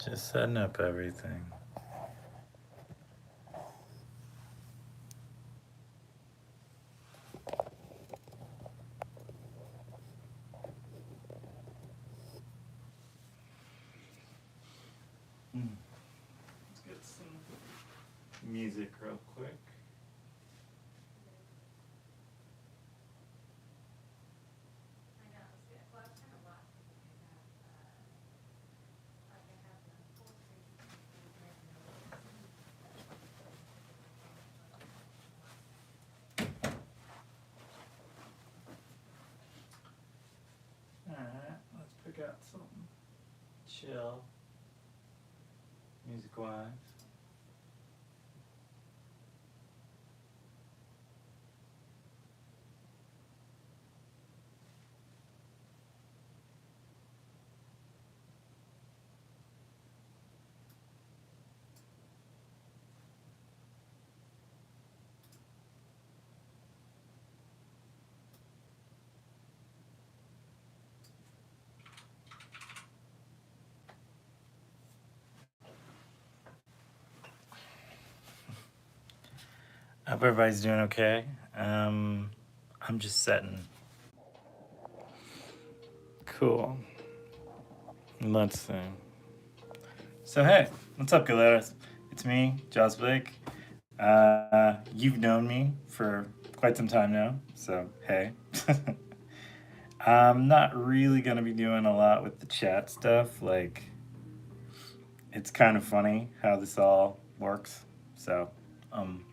Just setting up everything. Let's get some music real quick. Alright, let's pick out something chill, music wise. Hope everybody's doing okay. I'm just setting. Cool. Let's see. So hey, what's up, Galeras? It's me, Joss Blake. You've known me for quite some time now, so hey. I'm not really gonna be doing a lot with the chat stuff. Like, it's kind of funny how this all works. So, um,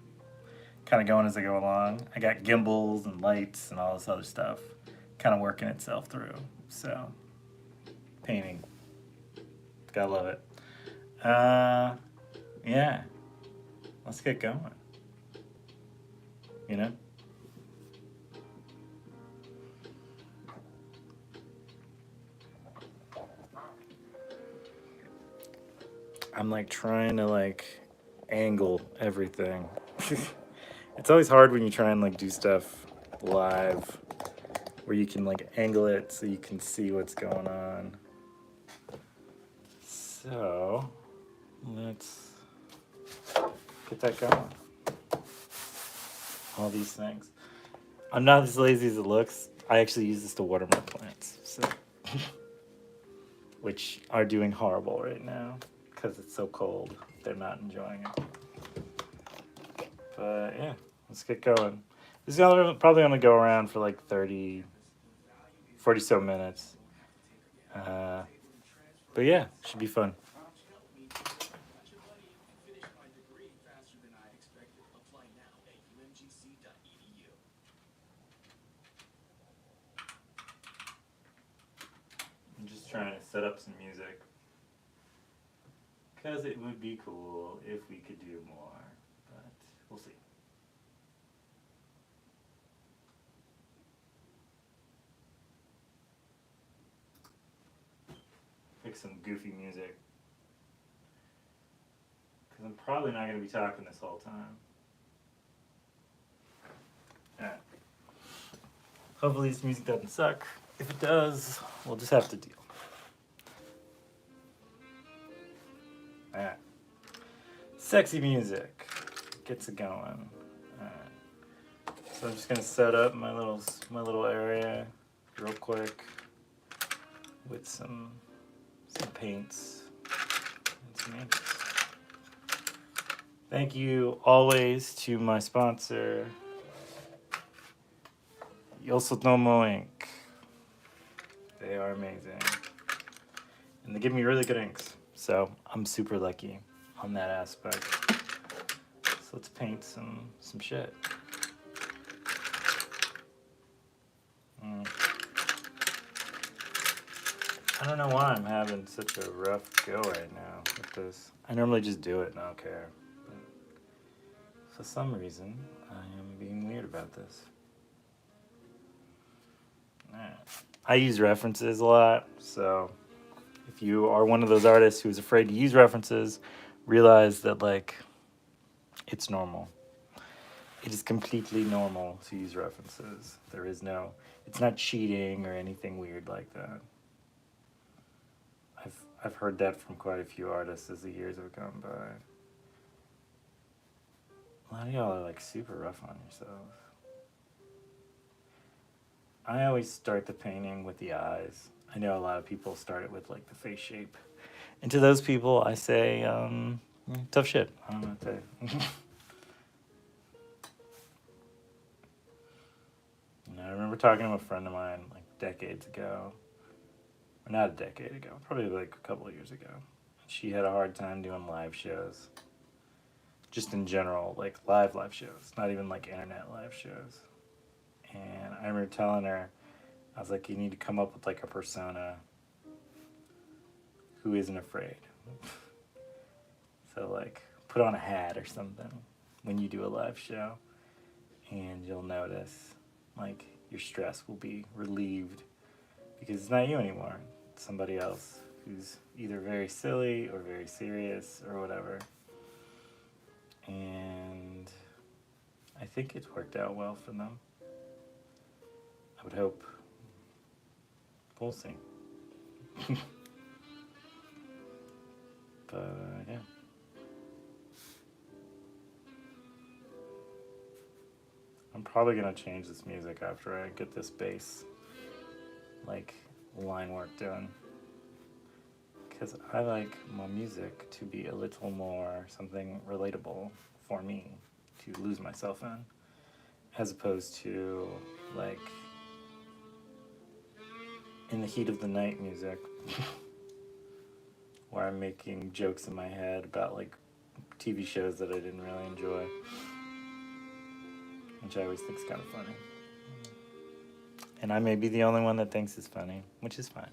kind of going as I go along. I got gimbals and lights and all this other stuff, kind of working itself through. So, painting, gotta love it. Yeah, let's get going. You know. I'm like trying to like angle everything. It's always hard when you try and like do stuff live where you can like angle it so you can see what's going on. So let's get that going. All these things. I'm not as lazy as it looks. I actually use this to water my plants, so which are doing horrible right now because it's so cold. They're not enjoying it. But yeah, let's get going. This is probably gonna go around for like 30, 40 so minutes. Uh, but yeah, should be fun. I'm just trying to set up some music because it would be cool if we could do more, but we'll see. Pick some goofy music because I'm probably not going to be talking this whole time. Alright. Hopefully this music doesn't suck. If it does, we'll just have to deal. Alright. Sexy music gets it going. Alright. So I'm just gonna set up my little area real quick with some paints and some inks. Thank you always to my sponsor, Yosotomo Ink. They are amazing. And they give me really good inks. So I'm super lucky on that aspect. So let's paint some shit. I don't know why I'm having such a rough go right now with this. I normally just do it and I don't care. But for some reason, I am being weird about this. Alright. I use references a lot, so if you are one of those artists who's afraid to use references, realize that like it's normal. It is completely normal to use references. There is no, it's not cheating or anything weird like that. I've heard that from quite a few artists as the years have gone by. A lot of y'all are like super rough on yourselves. I always start the painting with the eyes. I know a lot of people start it with like the face shape. And to those people, I say, tough shit. I don't know what to tell you. And I remember talking to a friend of mine like decades ago. Or not a decade ago, probably like a couple of years ago. She had a hard time doing live shows. Just in general, like live shows, not even like internet live shows. And I remember telling her, I was like, you need to come up with like a persona who isn't afraid. So like put on a hat or something when you do a live show, and you'll notice like your stress will be relieved because it's not you anymore. It's somebody else who's either very silly or very serious or whatever. And I think it's worked out well for them. I would hope. We'll see. But yeah. I'm probably gonna change this music after I get this bass like line work done. Because I like my music to be a little more something relatable for me to lose myself in, as opposed to like in the heat of the night music where I'm making jokes in my head about like TV shows that I didn't really enjoy, which I always think is kind of funny. And I may be the only one that thinks it's funny, which is fine.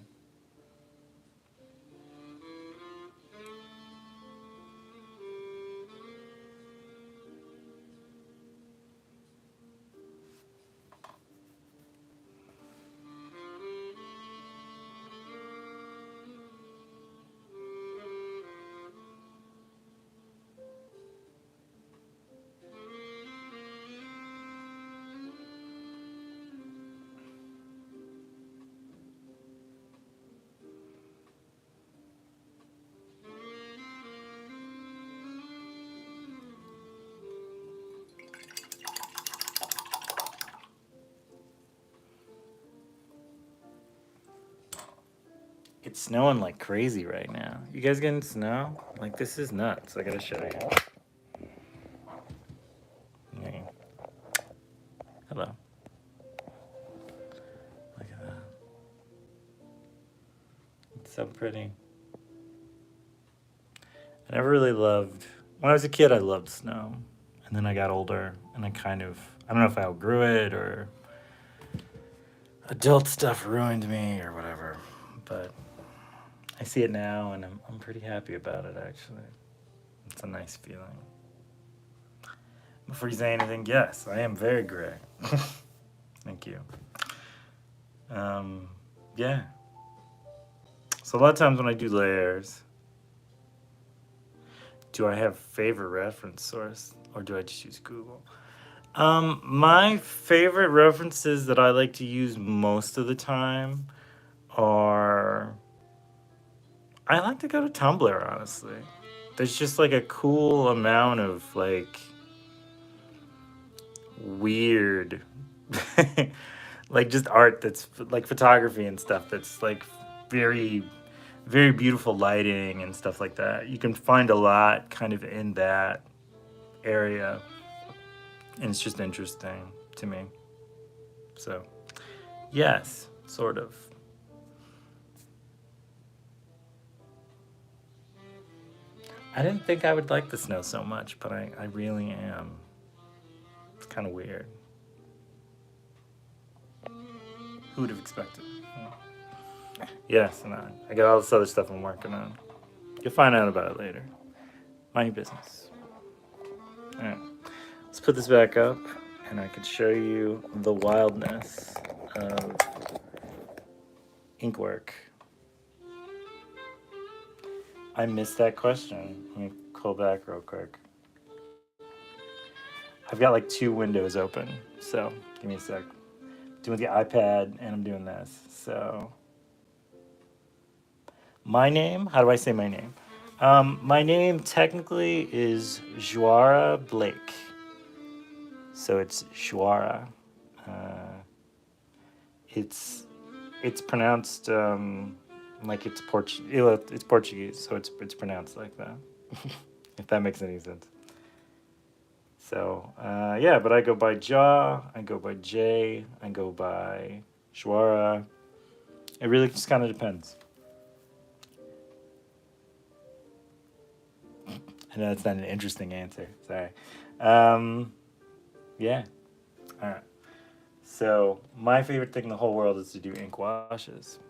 It's snowing like crazy right now. You guys getting snow? Like, this is nuts. I gotta show you. Yeah. Hello. Look at that. It's so pretty. I never really loved, when I was a kid, I loved snow. And then I got older and I kind of, I don't know if I outgrew it or adult stuff ruined me or whatever. But I see it now and I'm pretty happy about it, actually. It's a nice feeling. Before you say anything, yes, I am very gray. Thank you. Yeah. So a lot of times when I do layers, do I have favorite reference source or do I just use Google? My favorite references that I like to use most of the time are, I like to go to Tumblr, honestly. There's just like a cool amount of like weird like just art that's like photography and stuff that's like very very beautiful lighting and stuff like that. You can find a lot kind of in that area and it's just interesting to me. So yes, sort of. I didn't think I would like the snow so much, but I really am. It's kind of weird. Who would have expected? Yes, and I got all this other stuff I'm working on. You'll find out about it later. Mind your business. Alright, let's put this back up and I can show you the wildness of ink work. I missed that question. Let me pull back real quick. I've got like 2 windows open, so give me a sec. I'm doing the iPad and I'm doing this. So My name? How do I say my name? My name technically is Joara Blake. So it's Joara. Uh, it's it's pronounced like it's Portuguese, so it's pronounced like that. If that makes any sense. So yeah, but I go by Ja, I go by Jay, I go by Joara. It really just kind of depends. I know that's not an interesting answer. Sorry. Um, yeah. All right. So my favorite thing in the whole world is to do ink washes.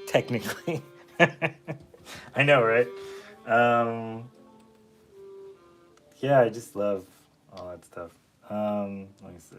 Technically, I know, right? Um, yeah, I just love all that stuff. Let me see.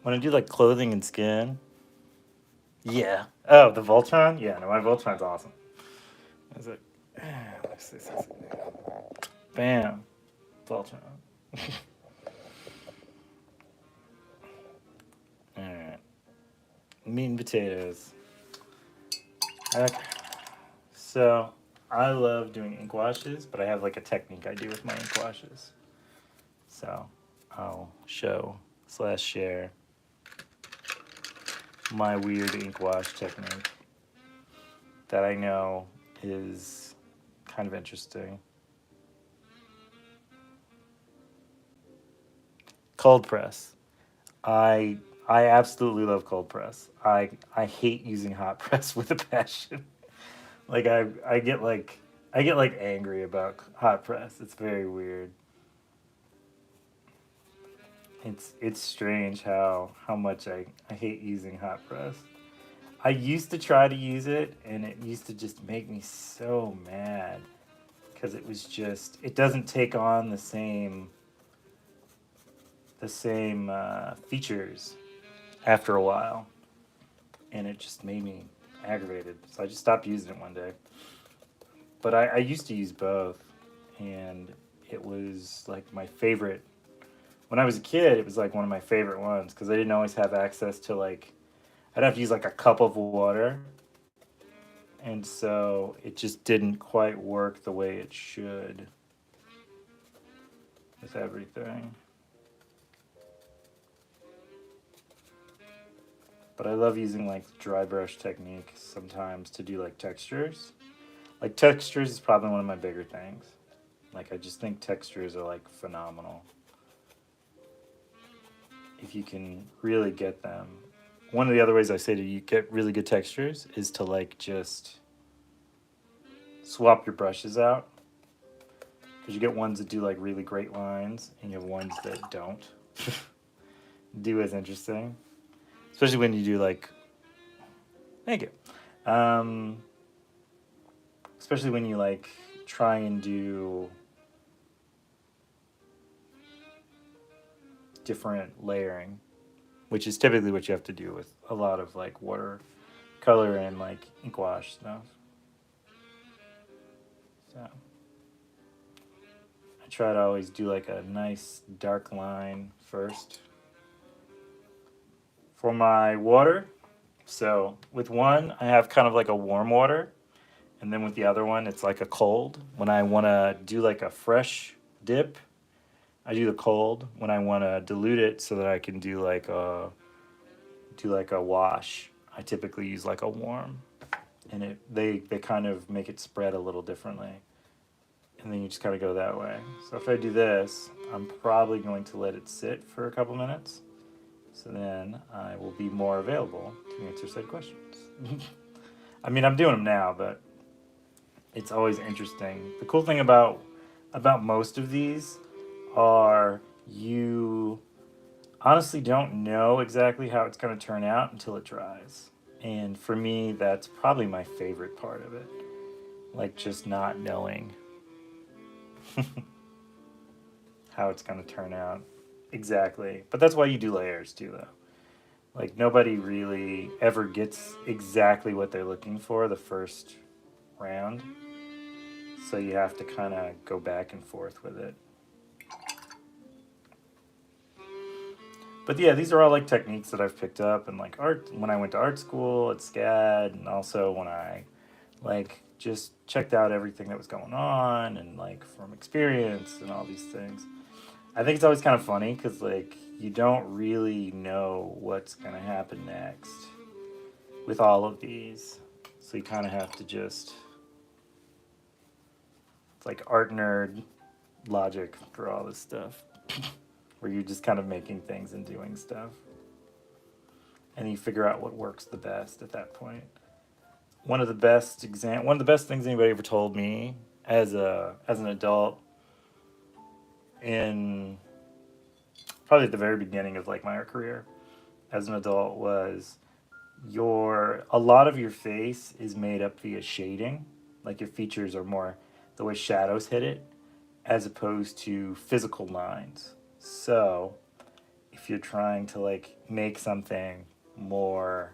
When I do like clothing and skin, yeah. Oh, the Voltron? Yeah, no, my Voltron's awesome. Is it? Let's see, bam, Voltron. All right, meat and potatoes. Okay. So I love doing ink washes, but I have like a technique I do with my ink washes. So I'll show slash share my weird ink wash technique that I know is kind of interesting. Cold press. I I absolutely love cold press. I hate using hot press with a passion. Like I get like angry about hot press. It's very weird. It's strange how much I hate using hot press. I used to try to use it and it used to just make me so mad because it was just it doesn't take on the same features after a while, and it just made me aggravated. So I just stopped using it one day. But I used to use both, and it was like my favorite. When I was a kid, it was like one of my favorite ones because I didn't always have access to like I'd have to use like a cup of water, and so it just didn't quite work the way it should with everything. But I love using like dry brush technique sometimes to do like textures. Like textures is probably one of my bigger things. Like I just think textures are like phenomenal if you can really get them. One of the other ways I say to you get really good textures is to like just swap your brushes out because you get ones that do like really great lines and you have ones that don't do as interesting. Especially when you do like thank you. Especially when you like try and do different layering, which is typically what you have to do with a lot of like watercolor and like ink wash stuff. So I try to always do like a nice dark line first for my water. So with one, I have kind of like a warm water, and then with the other one, it's like a cold. When I want to do like a fresh dip, I do the cold. When I want to dilute it so that I can do like a wash, I typically use like a warm, and they kind of make it spread a little differently, and then you just kind of go that way. So if I do this, I'm probably going to let it sit for a couple minutes, so then I will be more available to answer said questions. I mean, I'm doing them now, but it's always interesting. The cool thing about most of these are you honestly don't know exactly how it's going to turn out until it dries. And for me, that's probably my favorite part of it. Like just not knowing how it's going to turn out exactly. But that's why you do layers too, though. Like nobody really ever gets exactly what they're looking for the first round. So you have to kind of go back and forth with it. But yeah, these are all like techniques that I've picked up and like art when I went to art school at SCAD, and also when I like just checked out everything that was going on and like from experience and all these things. I think it's always kind of funny because like you don't really know what's gonna happen next with all of these, so you kind of have to just, it's like art nerd logic for all this stuff, where you're just kind of making things and doing stuff, and you figure out what works the best at that point. One of the best things anybody ever told me as an adult, in probably at the very beginning of like my art career as an adult, was your a lot of your face is made up via shading. Like your features are more the way shadows hit it, as opposed to physical lines. So if you're trying to like make something more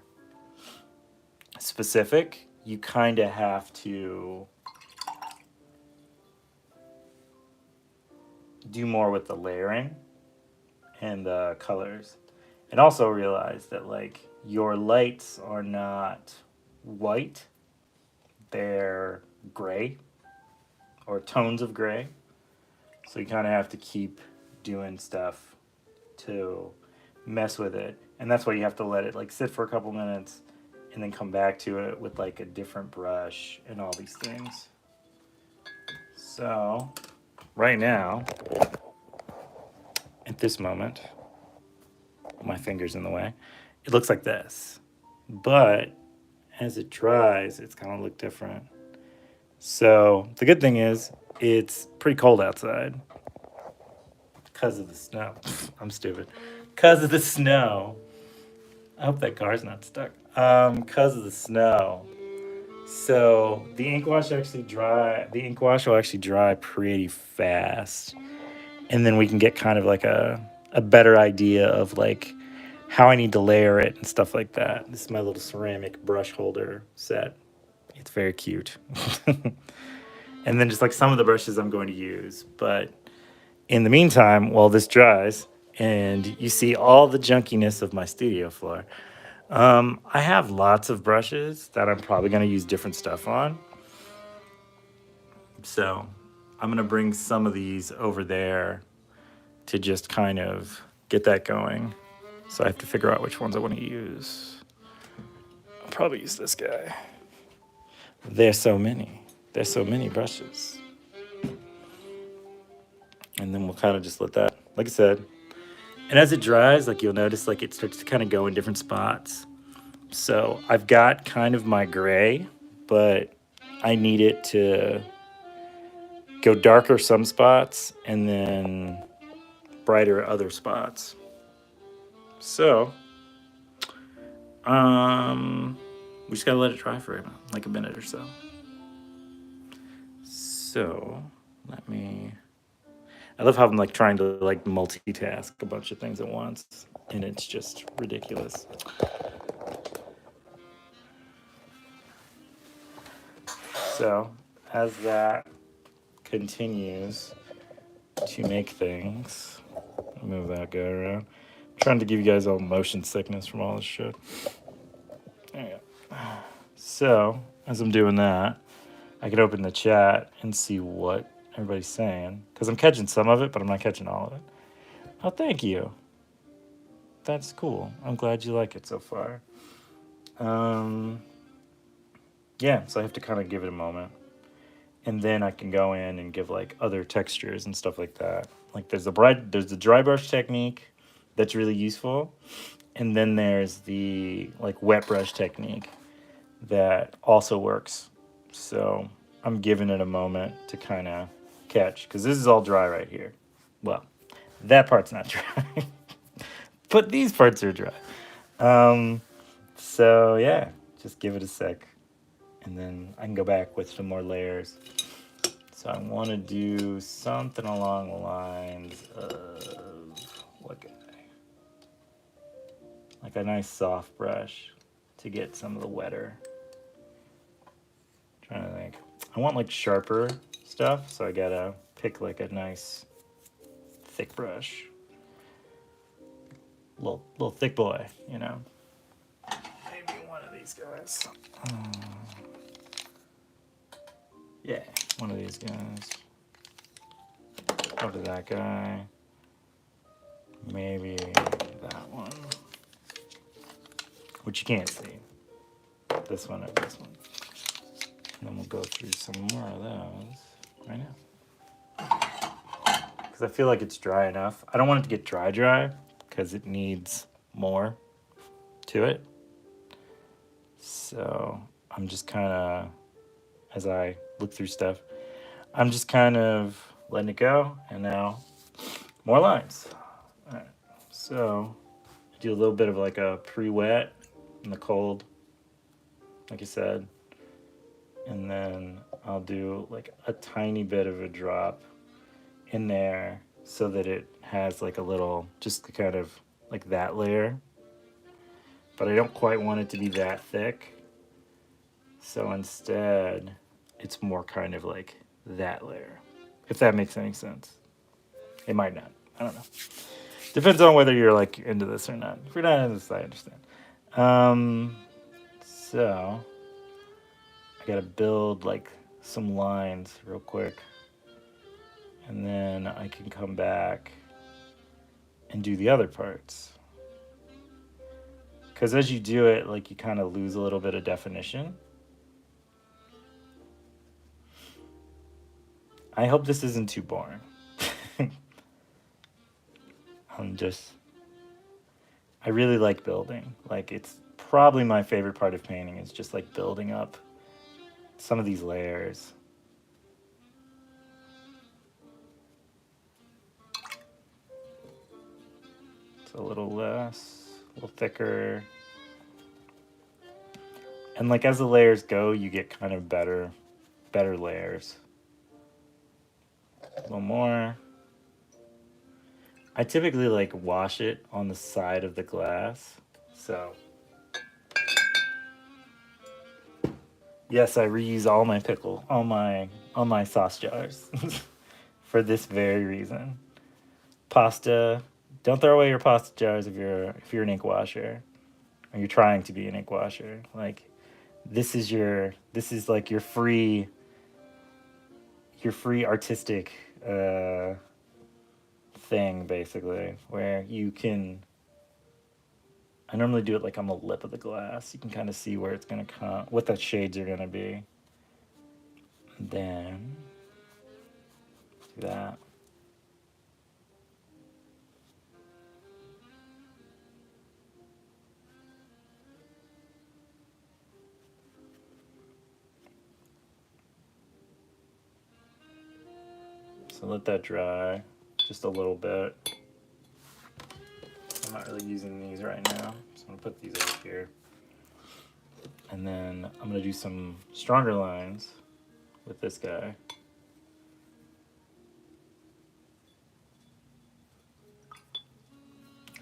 specific, you kind of have to do more with the layering and the colors. And also realize that like your lights are not white, they're gray or tones of gray. So you kind of have to keep doing stuff to mess with it. And that's why you have to let it like sit for a couple minutes and then come back to it with like a different brush and all these things. So right now, at this moment, my finger's in the way, it looks like this. But as it dries, it's gonna look different. So the good thing is it's pretty cold outside because of the snow. I'm stupid. Because of the snow. I hope that car's not stuck. Because of the snow. So the ink wash actually dry. The ink wash will actually dry pretty fast, and then we can get kind of like a better idea of like how I need to layer it and stuff like that. This is my little ceramic brush holder set. It's very cute. And then just like some of the brushes I'm going to use. But in the meantime, while this dries and you see all the junkiness of my studio floor, I have lots of brushes that I'm probably going to use different stuff on. So I'm going to bring some of these over there to just kind of get that going. So I have to figure out which ones I want to use. I'll probably use this guy. There's so many. There's so many brushes. And then we'll kind of just let that, like I said. And as it dries, like you'll notice, like it starts to kind of go in different spots. So I've got kind of my gray, but I need it to go darker some spots and then brighter other spots. So, we just gotta let it dry for like a minute or so. So, let me. I love how I'm like trying to like multitask a bunch of things at once, and it's just ridiculous. So, as that continues to make things, move that guy around. I'm trying to give you guys all motion sickness from all this shit. There you go. So, as I'm doing that, I can open the chat and see what everybody's saying. Because I'm catching some of it, but I'm not catching all of it. Oh, thank you. That's cool. I'm glad you like it so far. Yeah, so I have to kind of give it a moment. And then I can go in and give like other textures and stuff like that. Like there's the dry brush technique that's really useful. And then there's the like wet brush technique that also works. So I'm giving it a moment to kind of catch, because this is all dry right here. Well, That part's not dry. But these parts are dry. So yeah, just give it a sec. And then I can go back with some more layers. So I want to do something along the lines of what guy? Like a nice soft brush to get some of the wetter. Trying to think. I want like sharper stuff, so I gotta pick like a nice thick brush. Little thick boy, you know. Maybe one of these guys. Yeah, one of these guys. Go to that guy. Maybe that one. Which you can't see. This one or this one. And then we'll go through some more of those right now. Because I feel like it's dry enough. I don't want it to get dry because it needs more to it. So I'm just kind of, as I look through stuff, I'm just kind of letting it go. And now more lines. All right. So I do a little bit of like a pre-wet in the cold, like I said. And then I'll do like a tiny bit of a drop in there so that it has like a little, just kind of like that layer. But I don't quite want it to be that thick. So instead, it's more kind of like that layer, if that makes any sense. It might not. I don't know. Depends on whether you're like into this or not. If you're not into this, I understand. So I gotta build like some lines real quick, and then I can come back and do the other parts. Because as you do it, like you kind of lose a little bit of definition. I hope this isn't too boring. I really like building. Like it's probably my favorite part of painting is just like building up some of these layers. It's a little less, a little thicker. And like as the layers go, you get kind of better layers. A little more. I typically like wash it on the side of the glass. So yes, I reuse all my sauce jars for this very reason. Pasta, don't throw away your pasta jars if you're an ink washer or you're trying to be an ink washer. Like this is like your free artistic thing basically where you can. I normally do it like on the lip of the glass. You can kind of see where it's gonna come, what the shades are gonna be. And then do that. So let that dry just a little bit. I'm not really using these right now, so I'm gonna put these over here. And then I'm gonna do some stronger lines with this guy.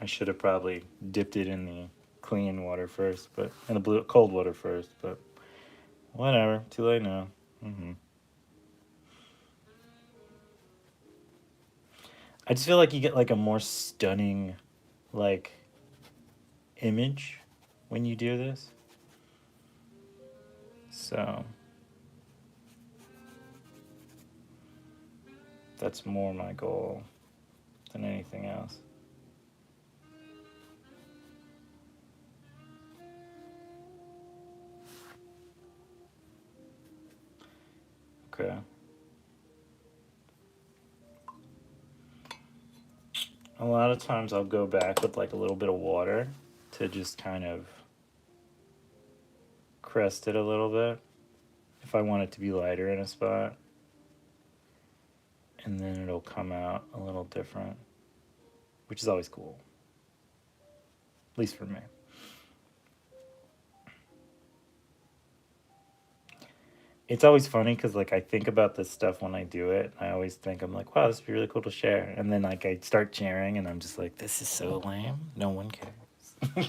I should have probably dipped it in the clean water first, but in the cold water first, but whatever, too late now. I just feel like you get like a more stunning like image when you do this. So that's more my goal than anything else. Okay. A lot of times I'll go back with like a little bit of water to just kind of crest it a little bit if I want it to be lighter in a spot. And then it'll come out a little different. which is always cool, at least for me. It's always funny because like I think about this stuff when I do it. I always think I'm like, wow, this would be really cool to share. And then like I start sharing and I'm just like, this is so lame. No one cares.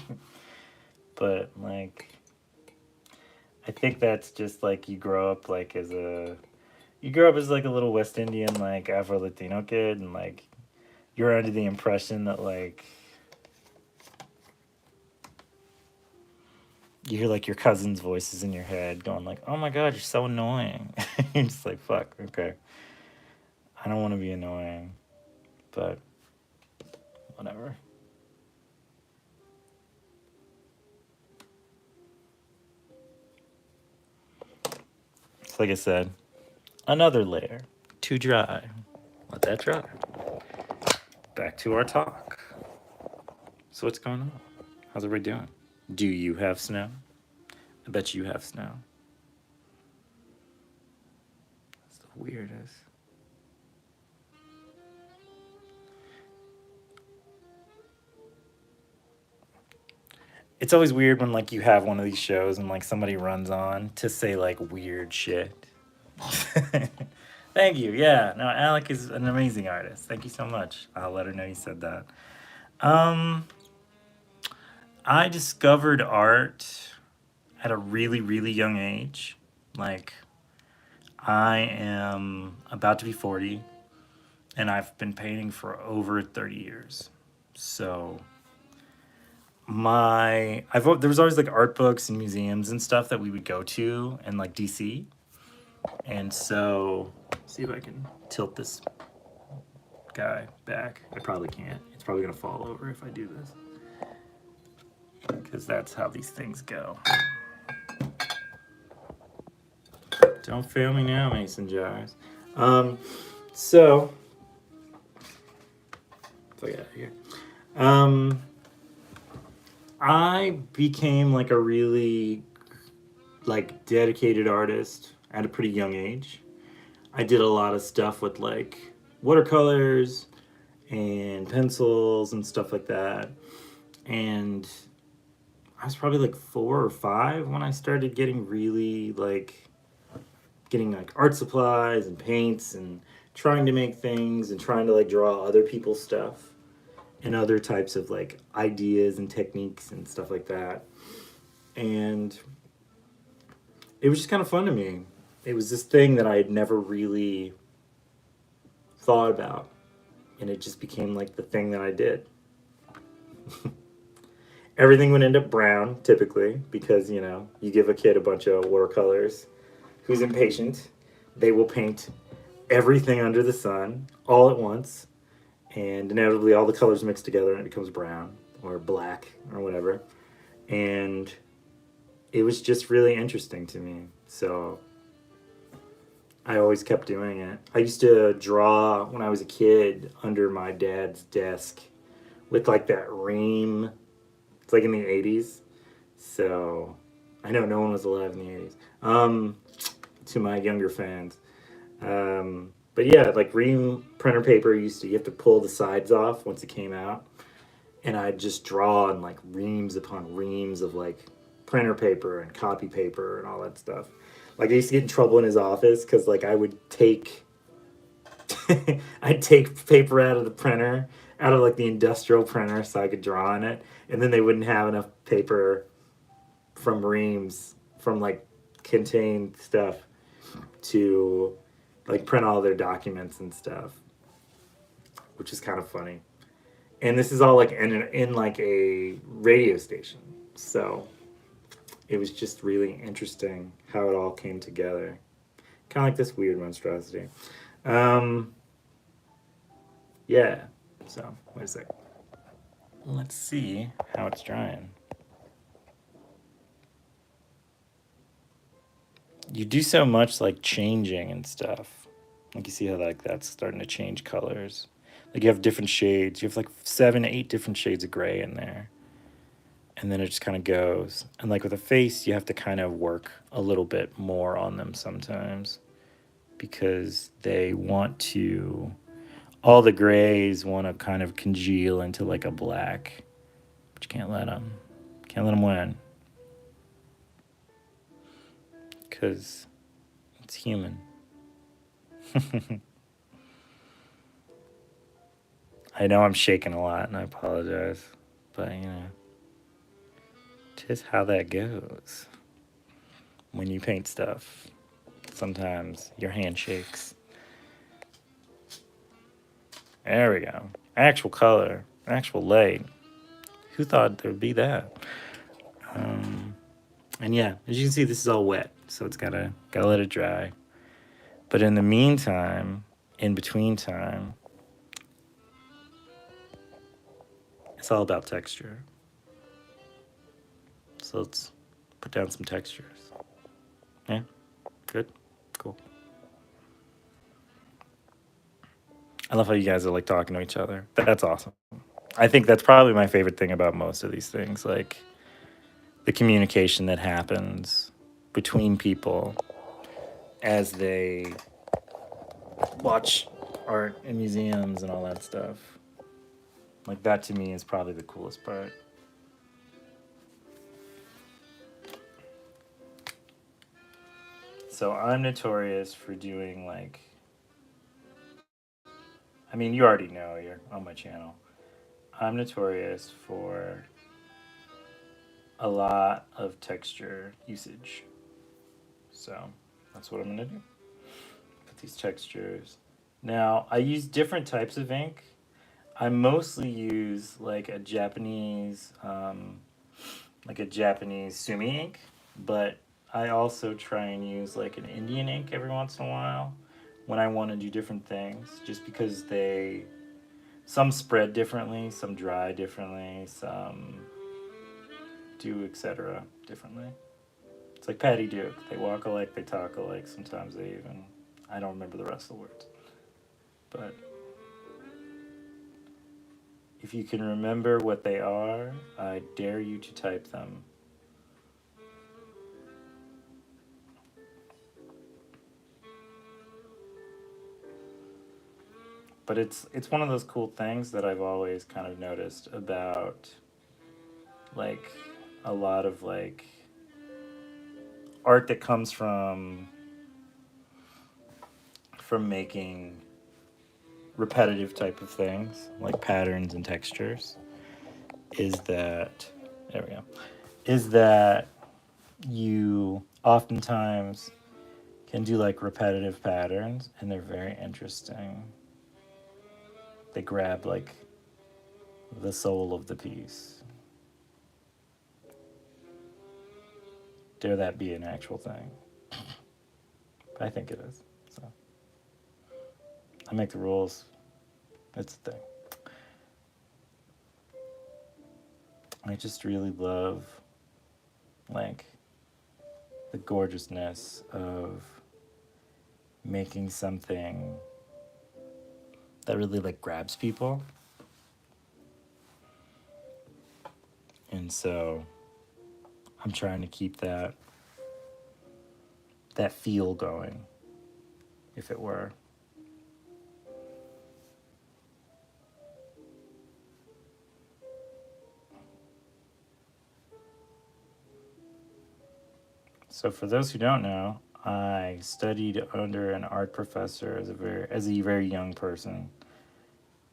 But like I think that's just like you grow up as like a little West Indian like Afro Latino kid and like you're under the impression that like you hear like your cousin's voices in your head going like, "Oh my god, you're so annoying." You're just like, "Fuck, okay. I don't want to be annoying." But whatever. So like I said, another layer. Too dry. Let that dry. Back to our talk. So what's going on? How's everybody doing? Do you have snow? I bet you have snow. That's the weirdest. It's always weird when like you have one of these shows and like somebody runs on to say like weird shit. Thank you. Yeah. No, Alec is an amazing artist. Thank you so much. I'll let her know you said that. Um, I discovered art at a really, really young age. Like, I am about to be 40, and I've been painting for over 30 years. So, there was always like art books and museums and stuff that we would go to in like DC. And so, see if I can tilt this guy back. I probably can't. It's probably gonna fall over if I do this. Because that's how these things go. Don't fail me now, Mason Jars. So, if I get out of here. I became like a really like dedicated artist at a pretty young age. I did a lot of stuff with like watercolors and pencils and stuff like that. And I was probably like 4 or 5 when I started getting like art supplies and paints and trying to make things and trying to like draw other people's stuff and other types of like ideas and techniques and stuff like that. And it was just kind of fun to me. It was this thing that I had never really thought about, and it just became like the thing that I did. Everything would end up brown typically because you give a kid a bunch of watercolors who's impatient, they will paint everything under the sun all at once, and inevitably all the colors mix together and it becomes brown or black or whatever. And it was just really interesting to me. So I always kept doing it. I used to draw when I was a kid under my dad's desk with like that ream. It's like in the 80s. So I know no one was alive in the 80s. To my younger fans. But yeah, like ream printer paper you have to pull the sides off once it came out. And I'd just draw on like reams upon reams of like printer paper and copy paper and all that stuff. Like I used to get in trouble in his office because like I would take I'd take paper out of the printer, out of like the industrial printer so I could draw on it. And then they wouldn't have enough paper from reams from like contained stuff to like print all their documents and stuff, which is kind of funny. And this is all like in like a radio station, so it was just really interesting how it all came together, kind of like this weird monstrosity. Yeah. So wait a sec. Let's see how it's drying. You do so much like changing and stuff. Like you see how like that's starting to change colors. Like you have different shades. You have like 7, 8 different shades of gray in there. And then it just kind of goes. And like with a face, you have to kind of work a little bit more on them sometimes because they want to all the grays want to kind of congeal into like a black, but you can't let them. Can't let them win because it's human. I know I'm shaking a lot, and I apologize, but tis how that goes when you paint stuff. Sometimes your hand shakes. There we go. Actual color, actual light. Who thought there would be that? Um, and yeah, as you can see, this is all wet, so it's gotta let it dry. But in the meantime, in between time, it's all about texture. So let's put down some textures. Yeah, good, cool. I love how you guys are like talking to each other. That's awesome. I think that's probably my favorite thing about most of these things, like the communication that happens between people as they watch art in museums and all that stuff. Like that to me is probably the coolest part. So I'm notorious for doing like, I mean, you already know, you're on my channel. I'm notorious for a lot of texture usage. So that's what I'm gonna do. Put these textures. Now I use different types of ink. I mostly use like a Japanese sumi ink, but I also try and use like an Indian ink every once in a while when I want to do different things, just because some spread differently, some dry differently, some do etc. differently. It's like Patty Duke. They walk alike, they talk alike. Sometimes they even I don't remember the rest of the words, but if you can remember what they are, I dare you to type them. But it's one of those cool things that I've always kind of noticed about like a lot of like art that comes from making repetitive type of things like patterns and textures is that there we go is that you oftentimes can do like repetitive patterns and they're very interesting. They grab like the soul of the piece. Dare that be an actual thing? I think it is. So I make the rules. It's a thing. I just really love like the gorgeousness of making something that really like grabs people. And so I'm trying to keep that feel going, if it were. So for those who don't know, I studied under an art professor as a very young person,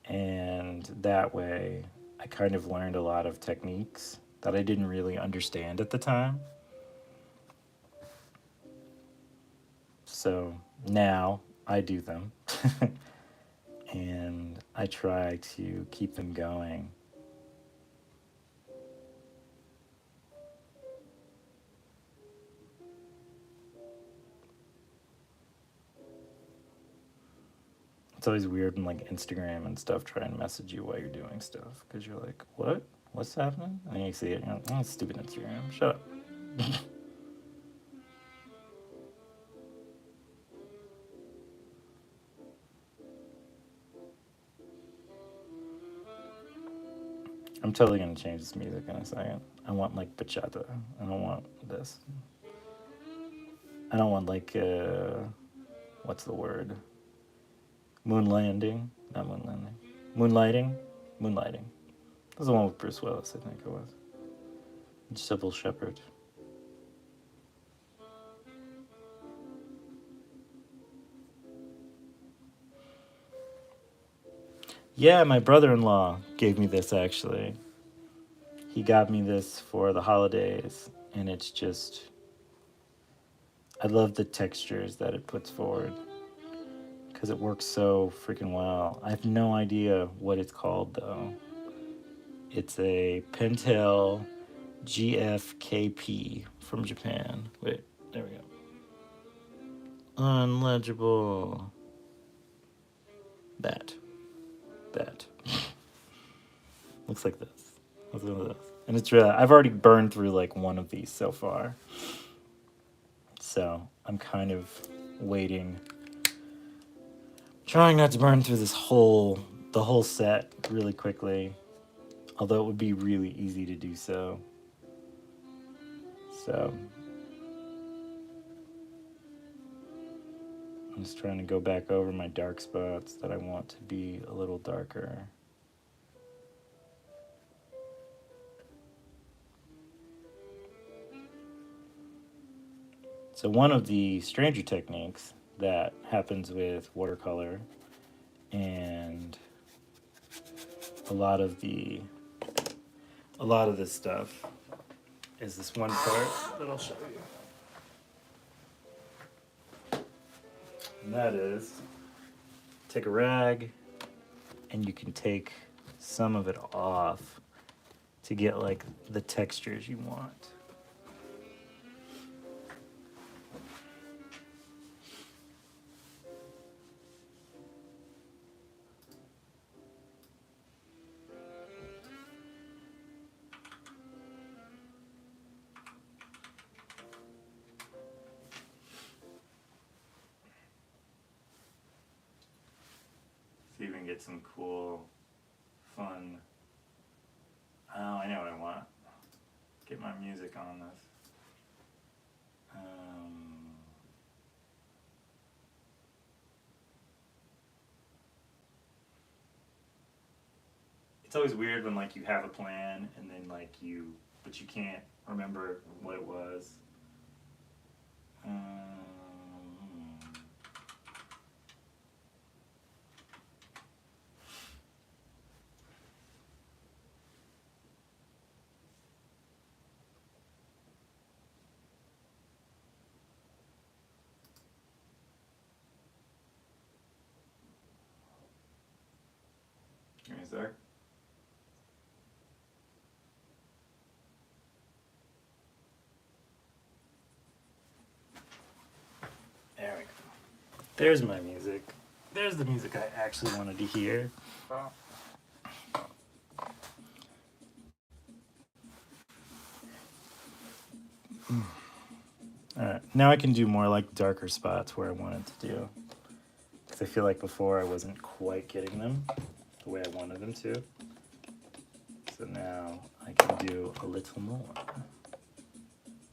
and that way I kind of learned a lot of techniques that I didn't really understand at the time. So now I do them and I try to keep them going. It's always weird when like Instagram and stuff try and message you while you're doing stuff because you're like, what? What's happening? And then you see it, and you're like, oh, stupid Instagram. Shut up. I'm totally gonna change this music in a second. I want like bachata. I don't want this. I don't want like what's the word? Moon landing. Not moonlighting. Moonlighting? Moonlighting. That was the one with Bruce Willis, I think it was. Sybil Shepherd. Yeah, my brother-in-law gave me this, actually. He got me this for the holidays, and it's just... I love the textures that it puts forward, because it works so freaking well. I have no idea what it's called, though. It's a Pentel GFKP from Japan. Wait, there we go. Unlegible. That. Looks like this. Looks like this. And it's really, I've already burned through like one of these so far. So I'm kind of waiting. Trying not to burn through the whole set really quickly. Although it would be really easy to do so. So I'm just trying to go back over my dark spots that I want to be a little darker. So one of the stranger techniques that happens with watercolor and a lot of this stuff is this one part that I'll show you. And that is, take a rag and you can take some of it off to get like the textures you want. See if we can get some cool, fun. Oh, I know what I want. Get my music on this. It's always weird when like you have a plan and then like but you can't remember what it was. Give me a sec. There we go. There's my music. There's the music I actually wanted to hear. Alright, now I can do more like darker spots where I wanted to do. Because I feel like before I wasn't quite getting them the way I wanted them to. So now I can do a little more.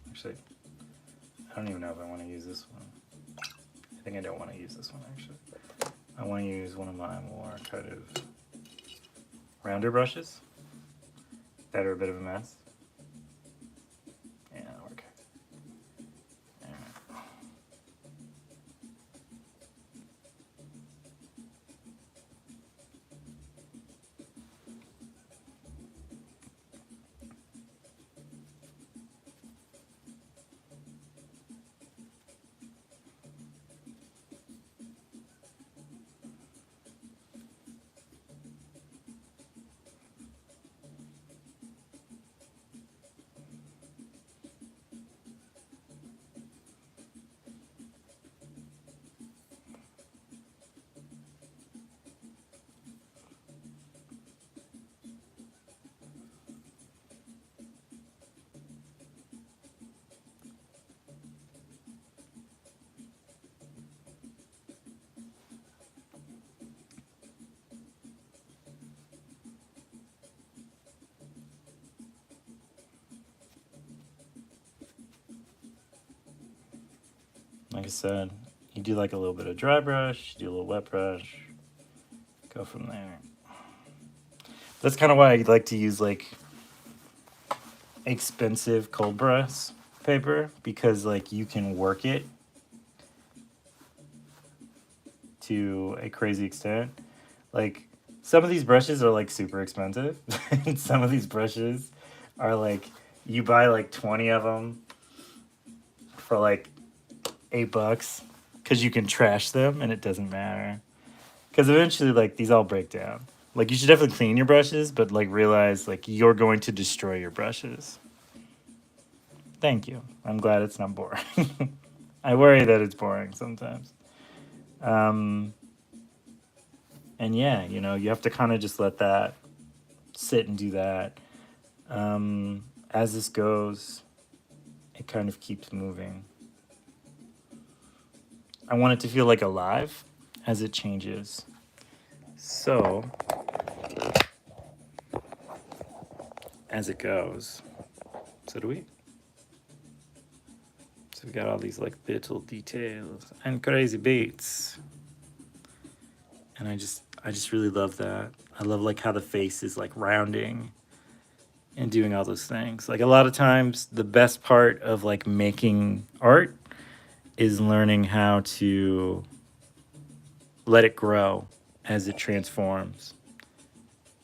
Actually, I don't even know if I want to use this one. I think I don't want to use this one actually. I want to use one of my more kind of rounder brushes that are a bit of a mess. Yeah, that'll work. Like I said, you do like a little bit of dry brush, you do a little wet brush, go from there. That's kind of why I like to use like expensive cold press paper, because like you can work it to a crazy extent. Like some of these brushes are like super expensive. And some of these brushes are like you buy like 20 of them for like $8 because you can trash them and it doesn't matter. Because eventually like these all break down. Like you should definitely clean your brushes, but like realize like you're going to destroy your brushes. Thank you. I'm glad it's not boring. I worry that it's boring sometimes. Um, and yeah, you know, you have to kind of just let that sit and do that. As this goes, it kind of keeps moving. I want it to feel like alive as it changes. So, as it goes, so do we. So we got all these like little details and crazy beats. And I just really love that. I love like how the face is like rounding and doing all those things. Like a lot of times the best part of like making art is learning how to let it grow as it transforms.